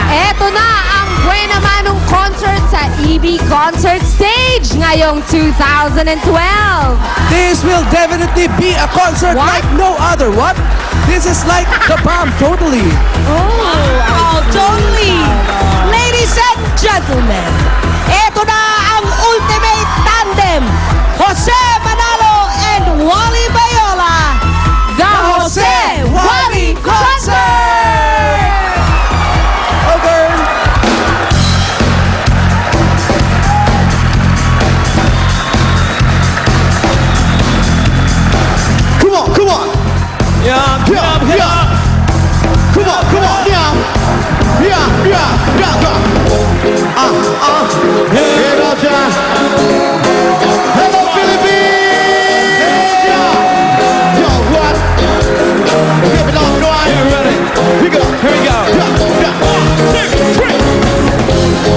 Eto na ang Buena Manong concert sa EB Concert Stage ngayong 2012. This will definitely be a concert What? like no other. What? This is like the bomb, totally. Oh, totally! Ladies and gentlemen, eto na ang ultimate tandem, Jose Manalo and Wally Bayola, The Jose Wally Concert! Over. Come on, come on. Yeah, Yeah, yeah. Come on, come on. Yeah. Yeah, yeah, yeah, yeah. Hello, John. Hello, Philippines. Yeah. Yo, what? Give it up, go on. You ready? Here we go. Here we go. Yeah, yeah. 1, 2, 3.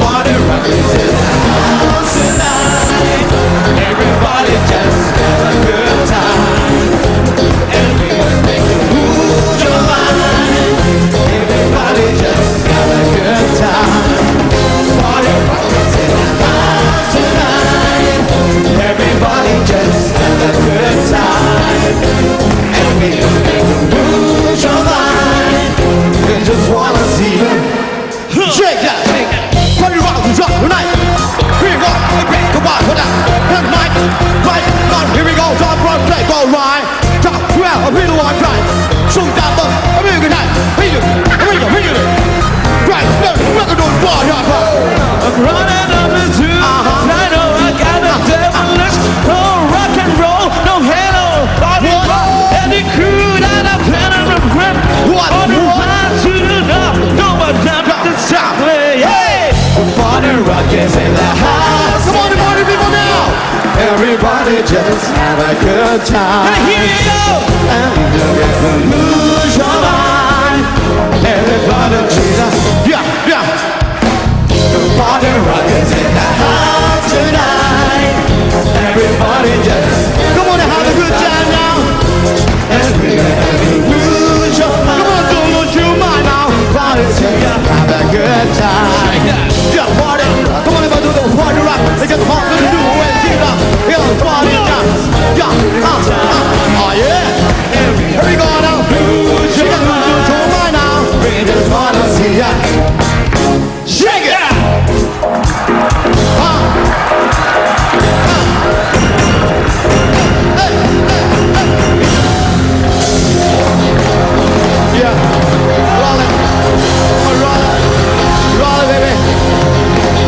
Party rock is in the house tonight. Everybody just have a good time. And we will make you lose your mind. Everybody just have a good time. Party rock is in the house tonight. Everybody just have a good time. And we will make you lose your mind. We just wanna see you. Shake that. Party rock is rock tonight. Here we go. Come on, hold on. Tonight, right now, here we go. Drop, rock, play, go right. Drop, well, a little one time. Shoot that up, a really good night. Here you, right, we're gonna do it for you. I'm running up the tube. I know I got the devilish. No rock and roll, no halo. Body What? rock, and the crew that I've been in the grip. What? On the What? line to the top, no one down at the top. Hey, party rock is in the house. Come on, the party people now. Everybody just have a good time. And here you go. And you get to lose your mind. Everybody Jesus. Yeah, yeah. Party rock is in the house tonight. Everybody just Come on, have a good time now. and we lose your Come mind. on, don't lose your mind now. Party together, have a good time. Yeah, party. Come on, everybody do the party rock. They get the heart to do it. Keep it up. Yeah, party now. Yeah, oh yeah. Here we go now. Lose You your got to lose your mind. mind now. We just wanna see ya. Shake it. Yeah. Roll it. Come on, roll it. Roll it, baby.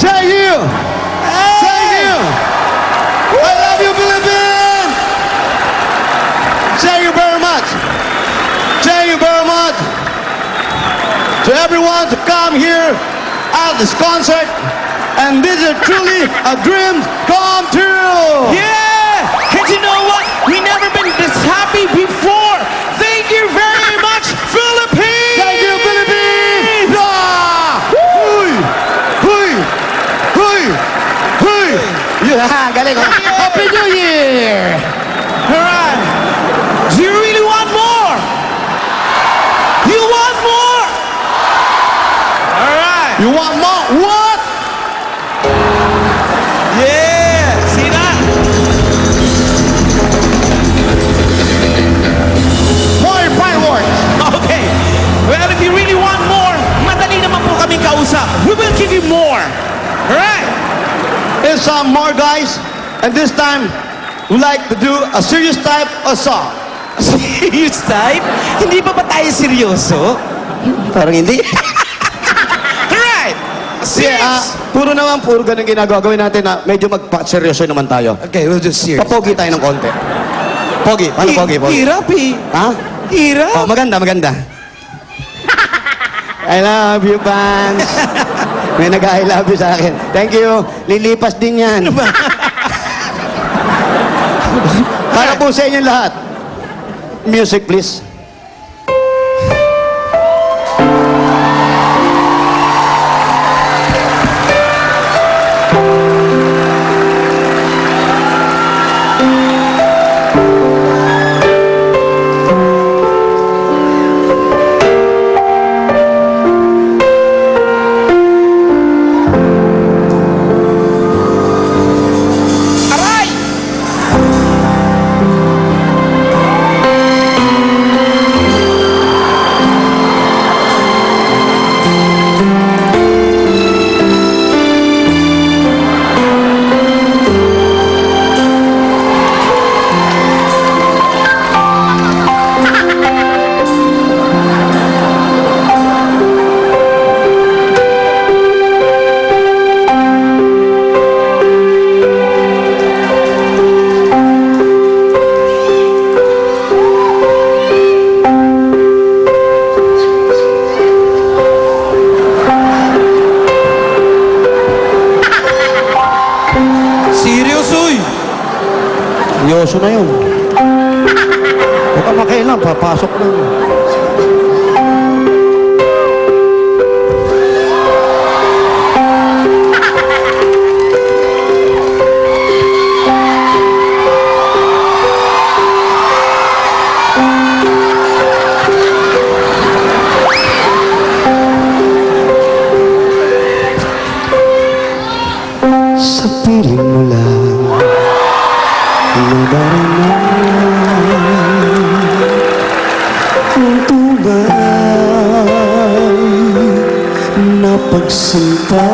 Thank you. Thank you. I love you, Philippines. Thank you very much. Thank you very much to everyone to come here at this concert. And this is truly a dream come true. Yeah! And you know what? We never been this happy before. Thank you very much, Philippines! Thank you, Philippines. Yeah. Huy. Huy. Huy. Huy. Yeah, galing. Happy New Year. Alright. Do you really want more? You want more? Alright. You want more? What? Yeah! See that? More fireworks. Okay. Well, if you really want more, madali naman po kami kausap. We will give you more. Alright? Here's some more, guys. And this time, we like to do a serious type of song. Serious type? Hindi pa ba tayo seryoso? Parang hindi. Alright! Serious! puro ganun ginagawa. Gawin natin na medyo magpa-seryoso naman tayo. Okay, we'll just serious. Papogi tayo ng konti. Pogi. Paano pogi? Pogi. Hirap eh. Ha? Hirap. Oh, maganda, maganda. I love you, fans. May nag-I love you sa akin. Thank you. Lilipas din yan. Para po sa inyo lahat. Music, please. Seryoso na yun. Huwag ka makailan, papasok na. Sa piling mo lang nadarama ang tunay na pagsinta.